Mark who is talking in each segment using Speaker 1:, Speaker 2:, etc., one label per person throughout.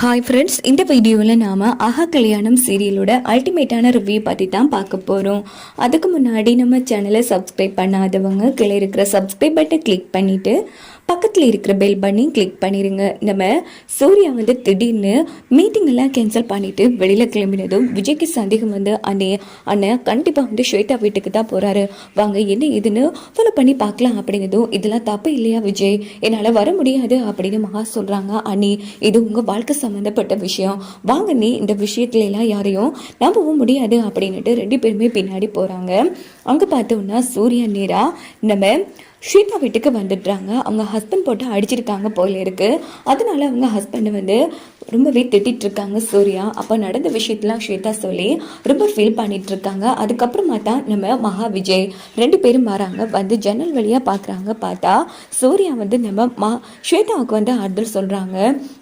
Speaker 1: Hi friends, இந்த வீடியோவில் நாம் ஆஹா கல்யாணம் சீரியலோட அல்டிமேட்டான ரிவ்யூ பற்றி தான் பார்க்க போகிறோம். அதுக்கு முன்னாடி நம்ம சேனலை சப்ஸ்கிரைப் பண்ணாதவங்க கீழே இருக்கிற சப்ஸ்கிரைப் பட்டனை கிளிக் பண்ணிவிட்டு பக்கத்தில் இருக்கிற பெல் பண்ணி கிளிக் பண்ணிடுங்க. நம்ம சூர்யா வந்து திடீர்னு மீட்டிங் எல்லாம் கேன்சல் பண்ணிவிட்டு வெளியில் கிளம்பினதும் விஜய்க்கு சந்தேகம் வந்து அண்ணன் கண்டிப்பாக வந்து ஸ்வேதா வீட்டுக்கு தான் போகிறாரு, வாங்க என்ன இதுன்னு ஃபாலோ பண்ணி பார்க்கலாம் அப்படின்னதும் இதெல்லாம் தப்பு இல்லையா விஜய், என்னால் வர முடியாது அப்படின்னு மகா சொல்கிறாங்க. அண்ணி, இது உங்கள் வாழ்க்கை சம்மந்தப்பட்ட விஷயம், வாங்க நீ இந்த விஷயத்துல எல்லாம் யாரையும் நம்பவும் முடியாது அப்படின்னுட்டு ரெண்டு பேருமே பின்னாடி போகிறாங்க. அங்கே பார்த்தோம்னா சூர்யா நேரா நம்ம ஸ்வேதா வீட்டுக்கு வந்துடுறாங்க. அவங்க ஹஸ்பண்ட் போட்டு அடிச்சிருக்காங்க போல இருக்கு. அதனால அவங்க ஹஸ்பண்டை வந்து ரொம்பவே திட்டிட்டு இருக்காங்க சூர்யா. அப்போ நடந்த விஷயத்தெலாம் ஸ்வேதா சொல்லி ரொம்ப ஃபீல் பண்ணிட்டு இருக்காங்க. அதுக்கப்புறமா தான் நம்ம மகா விஜய் ரெண்டு பேரும் வராங்க. வந்து ஜன்னல் வழியாக பார்க்குறாங்க. பார்த்தா சூர்யா வந்து நம்ம ஸ்வேதாவுக்கு வந்து ஆறுதல் சொல்கிறாங்க.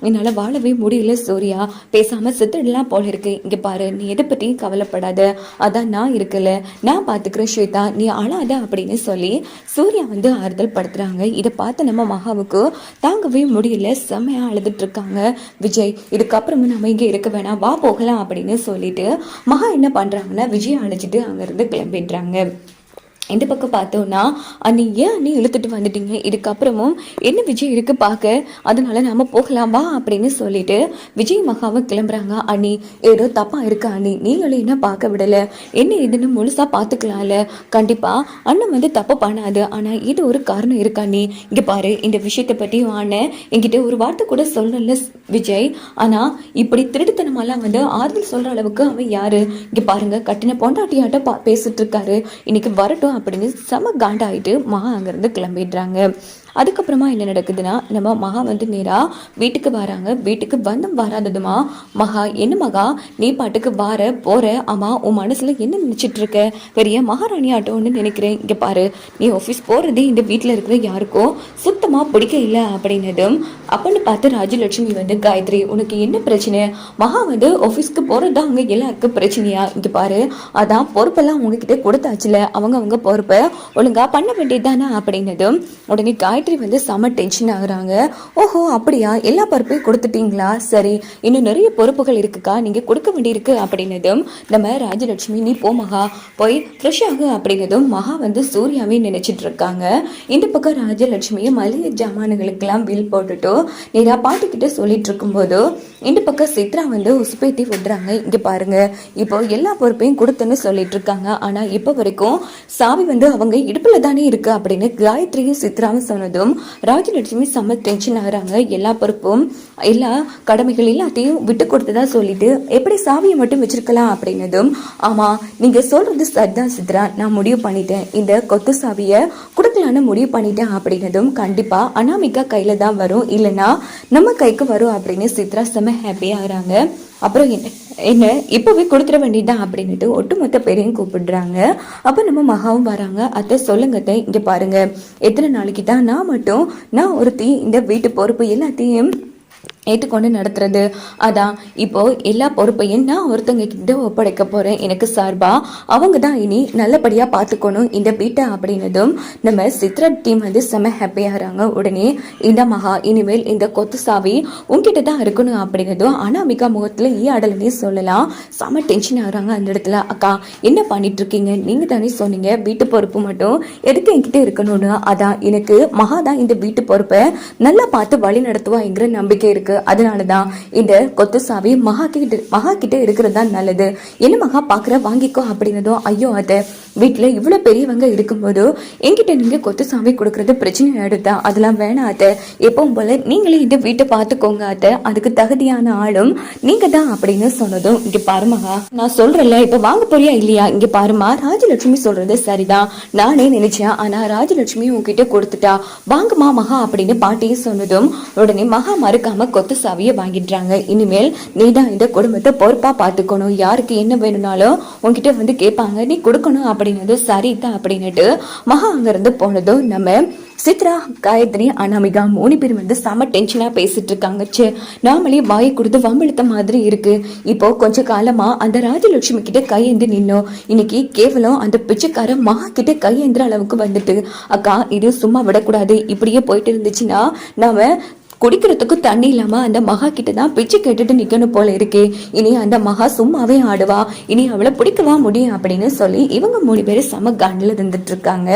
Speaker 1: என்னால் வாழவே முடியல சூர்யா, பேசாமல் செத்துடலாம் போல இருக்கு, இங்கே பாரு நீ எதை பற்றியும் கவலைப்படாத, அதான் நான் இருக்கல, நான் பார்த்துக்கிறேன் ஸ்வேதா, நீ அழாத அப்படின்னு சொல்லி சூர்யா வந்து ஆறுதல் படுத்துறாங்க. இதை பார்த்து நம்ம மகாவுக்கு தாங்கவே முடியல, செம்மையா அழுதுட்டு இருக்காங்க. விஜய், இதுக்கப்புறமும் நம்ம இங்கே இருக்க வேணாம், வா போகலாம் அப்படின்னு சொல்லிட்டு மகா என்ன பண்றாங்கன்னா விஜய் அழைச்சிட்டு அங்கிருந்து கிளம்பிடுறாங்க. இந்த பக்கம் பார்த்தோன்னா அண்ணி ஏன் அண்ணி இழுத்துட்டு வந்துட்டீங்க, இதுக்கப்புறமும் என்ன விஜய் இருக்கு பார்க்க, அதனால நாம போகலாம் வா அப்படின்னு சொல்லிட்டு விஜய் மகாவை கிளம்புறாங்க. அண்ணி ஏதோ தப்பா இருக்கா அண்ணி, நீங்களும் என்ன பார்க்க விடலை, என்ன இதுன்னு முழுசா பார்த்துக்கலாம்ல, கண்டிப்பா அண்ணன் வந்து தப்பு பண்ணாது, ஆனா இது ஒரு காரணம் இருக்கா அண்ணி, இங்க பாரு இந்த விஷயத்தை பற்றி அண்ணன் என்கிட்ட ஒரு வார்த்தை கூட சொல்லல விஜய், ஆனா இப்படி திருட்டுத்தனமெல்லாம் வந்து ஆறுதல் சொல்ற அளவுக்கு அவன் யாரு, இங்க பாருங்க கட்டின பொண்டாட்டியாட்ட பேசிட்டு இருக்காரு, இன்னைக்கு வரட்டும் அப்படின்னு செம காண்டாயிட்டு மகா அங்கிருந்து கிளம்பிடுறாங்க. அதுக்கப்புறமா என்ன நடக்குதுன்னா நம்ம மகா வந்து நேராக வீட்டுக்கு வராங்க. வீட்டுக்கு வந்து வராததுமா மகா, என்ன மகா நீ பாட்டுக்கு வார போற, ஆமா உன் மனசுல என்ன நினைச்சிட்டு இருக்க, பெரிய மகாராணி ஆட்டோன்னு நினைக்கிறேன், இங்க பாரு நீ ஆஃபீஸ் போறதே இந்த வீட்டில் இருக்கிற யாருக்கும் சுத்தமா பிடிக்க இல்லை அப்படின்னதும் அப்படின்னு பார்த்து ராஜலட்சுமி வந்து காயத்ரி உனக்கு என்ன பிரச்சனை, மகா வந்து ஆஃபீஸ்க்கு போறதா அவங்க எல்லாருக்கும் பிரச்சனையா, இங்க பாரு அதான் பொறுப்பெல்லாம் உங்ககிட்ட கொடுத்தாச்சுல, அவங்க பொறுப்பை ஒழுங்கா பண்ண வேண்டியதுதானே அப்படின்னதும் உடனே காயத்ரி வந்து செம டென்ஷன் ஆகுறாங்க. ஓஹோ அப்படியா, எல்லா பொறுப்பையும் கொடுத்துட்டீங்களா, சரி இன்னும் நிறைய பொறுப்புகள் இருக்குக்கா நீங்க கொடுக்க வேண்டியிருக்கு அப்படின்னதும் நம்ம ராஜலட்சுமி நீ போ மகா போய் ஃப்ரெஷ் ஆகு அப்படின்னதும் மகா வந்து சூர்யாவே நினைச்சிட்டு இருக்காங்க. இந்த பக்கம் ராஜலட்சுமியும் மளிகை ஜாமான்களுக்கெல்லாம் பில் போட்டுட்டு நேரா பாட்டுக்கிட்ட சொல்லிட்டு இருக்கும்போது இந்த பக்கம் சித்ரா வந்து உசுப்பேத்தி விடுறாங்க. இங்க பாருங்க இப்போ எல்லா பொறுப்பையும் கொடுத்துன்னு சொல்லிட்டு இருக்காங்க, ஆனா இப்போ வரைக்கும் சாவி வந்து அவங்க இடுப்புல தானே இருக்கு அப்படின்னு காயத்ரியும் சித்ராவும் சொன்னதும் ராஜலட்சுமி செம்ம டென்ஷன் ஆகுறாங்க. எல்லா பொறுப்பும் எல்லா கடமைகள் எல்லாத்தையும் விட்டு கொடுத்ததா சொல்லிட்டு எப்படி சாவியை மட்டும் வச்சிருக்கலாம் அப்படின்னதும் ஆமா நீங்க சொல்றது சரிதான் சித்ரா, நான் முடிவு பண்ணிட்டேன், இந்த கொத்து சாவியை கொடுக்கலான்னு முடிவு பண்ணிட்டேன் அப்படின்னதும் கண்டிப்பா அனாமிகா கையில தான் வரும், இல்லைன்னா நம்ம கைக்கு வரும் அப்படின்னு சித்ரா செம்ம ஹாப்பி ஆகுறாங்க. அப்புறம் என்ன இப்பவே கொடுத்துட வேண்டியதுதான் அப்படின்னுட்டு ஒட்டுமொத்த பேரையும் கூப்பிடுறாங்க. அப்ப நம்ம மகாவும் வராங்க. அத்தை சொல்லுங்க அத்தை, இங்க பாருங்க எத்தனை நாளைக்கு தான் நான் ஒருத்தி இந்த வீட்டு பொறுப்பு எல்லாத்தையும் ஏற்றுக்கொண்டு நடத்துறது, அதான் இப்போ எல்லா பொறுப்பையும் நான் ஒருத்தங்க கிட்ட ஒப்படைக்க போறேன், எனக்கு சார்பா அவங்க தான் இனி நல்லபடியா பார்த்துக்கணும் இந்த வீட்டை அப்படின்னதும் நம்ம சித்ரா டீம் வந்து செம ஹாப்பியாகிறாங்க. உடனே இந்த மகா இனிமேல் இந்த கொத்து சாவி உங்ககிட்ட தான் இருக்கணும் அப்படின்னதும் அனாமிகா முகத்துல ஆடலனே சொல்லலாம். செம டென்ஷன் ஆகுறாங்க அந்த இடத்துல. அக்கா என்ன பண்ணிட்டு இருக்கீங்க, நீங்க தானே சொன்னீங்க வீட்டு பொறுப்பு மட்டும் எதுக்கு என்கிட்ட இருக்கணும்னு, அதான் எனக்கு மகா தான் இந்த வீட்டு பொறுப்பை நல்லா பார்த்து வழி நடத்துவாங்கிற நம்பிக்கை இருக்கு, அதனாலதான் இந்த கொத்து சாவி மகா கிட்ட இருக்கிறது தான் நல்லது, என்ன மகா பாக்குற வாங்கிக்கோ அப்படின்னதும் ஐயோ அத்தை வீட்டுல இவ்வளவு பெரியவங்க இருக்கும்போது என்கிட்ட நீங்க கொத்து சாவி கொடுக்கறது பிரச்சனை ஆயிடுதா, அதெல்லாம் வேணாம் அத்தை, எப்பவும் போல நீங்களே இந்த வீட்டை பார்த்துக்கோங்க அத்தை, அதுக்கு தகுதியான ஆளும் நீங்க தான் அப்படின்னு சொன்னதும் இங்க பாரு மகா நான் சொல்றேன்ல இப்ப வாங்க போறியா இல்லையா, இங்க பாருமா ராஜலட்சுமி சொல்றது சரிதான், நானே நினைச்சேன் ஆனா ராஜலட்சுமி உங்ககிட்ட கொடுத்துட்டா, வாங்கம்மா மகா அப்படின்னு பாட்டியும் சொன்னதும் உடனே மகா மறுக்காம கொத்து சாவியை வாங்கிடுறாங்க. இனிமேல் நீ தான் இந்த குடும்பத்தை பொறுப்பா பார்த்துக்கணும், யாருக்கு என்ன வேணும்னாலும் உங்ககிட்ட வந்து கேட்பாங்க, நீ கொடுக்கணும் அப்படின்னது சரிதான் அப்படின்னுட்டு மகா அங்கிருந்து போனதும் நம்ம சித்ரா காயத்ரி அனாமிகா 3 பேர் வந்து செம டென்ஷனா பேசிட்டு இருக்காங்க. நாமளே வாயை கொடுத்து வம்பிழுத்த மாதிரி இருக்கு. இப்போ கொஞ்ச காலமா அந்த ராஜலட்சுமி கிட்ட கையேந்து நின்னோம், இன்னைக்கு கேவலம் அந்த பிச்சைக்கார மகா கிட்ட கையேந்திர அளவுக்கு வந்துட்டு, அக்கா இது சும்மா விடக்கூடாது, இப்படியே போயிட்டு இருந்துச்சுன்னா நாம குடிக்கிறதுக்கு தண்ணி இல்லாம அந்த மகா கிட்ட தான் பிச்சை கேட்டுட்டு நிக்கணும் போல இருக்கு. இனி அந்த மகா சும்மாவே ஆடுவா, இனி அவளை பிடிக்கவா முடியும் அப்படின்னு சொல்லி இவங்க 3 பேரும் செம கண்ணில் இருந்துட்டு இருக்காங்க.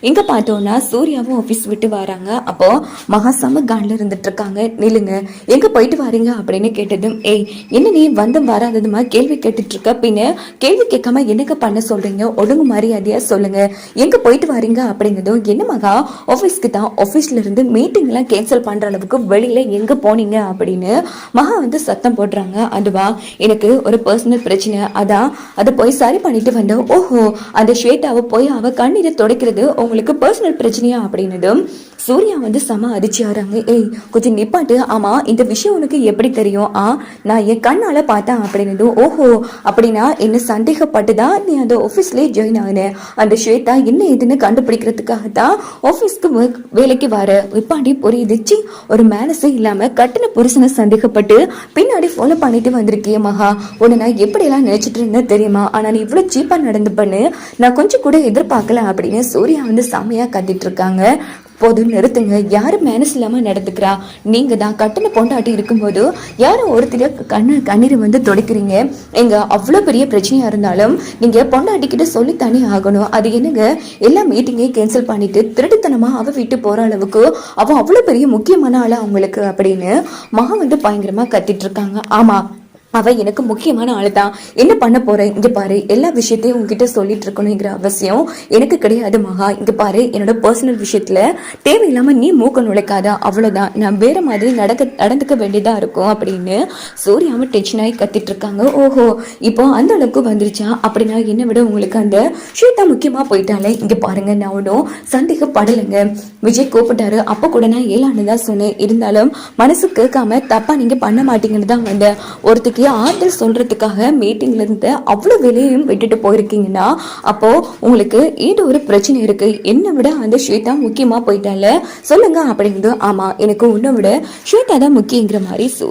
Speaker 1: இங்க பார்த்தோம்னா சூர்யாவும் ஆபீஸ் விட்டு வராங்க. அப்போ மகா செம கண்ணில் இருந்துட்டு இருக்காங்க. நில்லுங்க, எங்க போயிட்டு வரீங்க அப்படின்னு கேட்டதும், ஏய் என்ன நீ வந்து வராததுமா கேள்வி கேட்டுட்டு இருக்க, பின்ன கேள்வி கேட்காம என்னங்க பண்ண சொல்றீங்க, ஒழுங்கு மரியாதையா சொல்லுங்க, எங்க போயிட்டு வரீங்க அப்படிங்கிறதும், என்ன மகா ஆபீஸ்க்கு தான், ஆபீஸ்ல இருந்து மீட்டிங் எல்லாம் கேன்சல் பண்ற அளவுக்கு வெளியில எங்க போனீங்க அப்படின்னு மகா வந்து சத்தம் போடுறாங்க. அதுவா, எனக்கு ஒரு பர்சனல் பிரச்சனை, அதான் அதை போய் சரி பண்ணிட்டு வந்தோம். ஓஹோ, அந்த ஸ்வேதாவை போய் அவ கண்ணீரை துடைக்கிறது உங்களுக்கு பர்சனல் பிரச்சனையா அப்படின்னதும் சூர்யா வந்து செம அதிர்ச்சியாராங்க. ஏய் கொஞ்சம் நிப்பாட்டு, ஆமா இந்த விஷயம் உனக்கு எப்படி தெரியும்? நான் என் கண்ணால பார்த்தேன் அப்படின்னதும், ஓஹோ அப்படின்னா என்ன சந்தேகப்பட்டுதான் நீ அந்த ஆபீஸ்லயே ஜாயின் ஆகின, அந்த ஸ்வேதா என்ன ஏதுன்னு கண்டுபிடிக்கிறதுக்காக தான் ஆபீஸ்க்கு வேலைக்கு வர இப்பாண்டி புரியுதுச்சு. ஒரு மேனஸே இல்லாம கட்டின புருஷனை சந்தேகப்பட்டு பின்னாடி ஃபாலோ பண்ணிட்டு வந்திருக்கிய மகா, உன்னை நான் எப்படி எல்லாம் நினைச்சிட்டு இருந்தேன் தெரியுமா? ஆனா நீ இவ்வளவு சீப்பா நடந்து பண்ணு, நான் கொஞ்சம் கூட எதிர்பார்க்கல அப்படின்னு சூர்யா வந்து செமையா கத்திட்டு இருக்காங்க. போதும் நிறுத்துங்க, யாரும் மேனஸ் இல்லாம நடந்துக்கிறா, நீங்க தான் கட்டண பொண்டாட்டி இருக்கும்போது யாரும் ஒருத்தர் கண்ணீரை வந்து துடைக்கிறீங்க. எங்க அவ்வளவு பெரிய பிரச்சனையா இருந்தாலும் நீங்க பொண்டாட்டி கிட்ட சொல்லித்தானே ஆகணும். அது என்னங்க எல்லா மீட்டிங்கையும் கேன்சல் பண்ணிட்டு திருட்டுத்தனமா அவ விட்டு போற அளவுக்கு அவ அவ்வளவு பெரிய முக்கியமான ஆளா அவங்களுக்கு அப்படின்னு மகா வந்து பயங்கரமா கத்திட்டு இருக்காங்க. ஆமா, அவ எனக்கு முக்கியமான ஆளு தான், என்ன பண்ண போறேன், இங்க பாரு எல்லா விஷயத்தையும் உங்ககிட்ட சொல்லிட்டு இருக்கணுங்கிற அவசியம் எனக்கு கிடையாது மகா. இங்க பாரு, என்னோட பர்சனல் விஷயத்துல தேவையில்லாம நீ மூக்க நுழைக்காத, அவ்வளவுதான், நான் வேற மாதிரி நடந்துக்க வேண்டியதா இருக்கும் அப்படின்னு சூர்யாவும் டென்ஷன் ஆகி கத்திட்டு இருக்காங்க. ஓஹோ, இப்போ அந்த அளவுக்கு வந்துருச்சா? அப்படின்னா என்னை விட உங்களுக்கு அந்த ஸ்வேதா முக்கியமா போயிட்டாலே. இங்க பாருங்க, நான் ஒன்றும் சந்தேகப்படலைங்க, விஜய் கூப்பிட்டாரு, அப்ப கூட நான் ஏழான்னு தான் சொன்னேன், இருந்தாலும் மனசு கேட்காம தப்பா நீங்க பண்ண மாட்டீங்கன்னு தான் வந்தேன். ஒருத்துக்கு ஆறுதல் சொல்றதுக்காக மீட்டிங்ல இருந்து அவ்வளவு வேலையும் விட்டுட்டு போயிருக்கீங்கன்னா அப்போ உங்களுக்கு ஏதோ ஒரு பிரச்சனை இருக்கு. என்னை விட அந்த ஸ்வேதா முக்கியமா போயிட்டால சொல்லுங்க அப்படிங்கிறது. ஆமா, எனக்கு உன்னை விட ஸ்வேதா தான் முக்கியங்கிற மாதிரி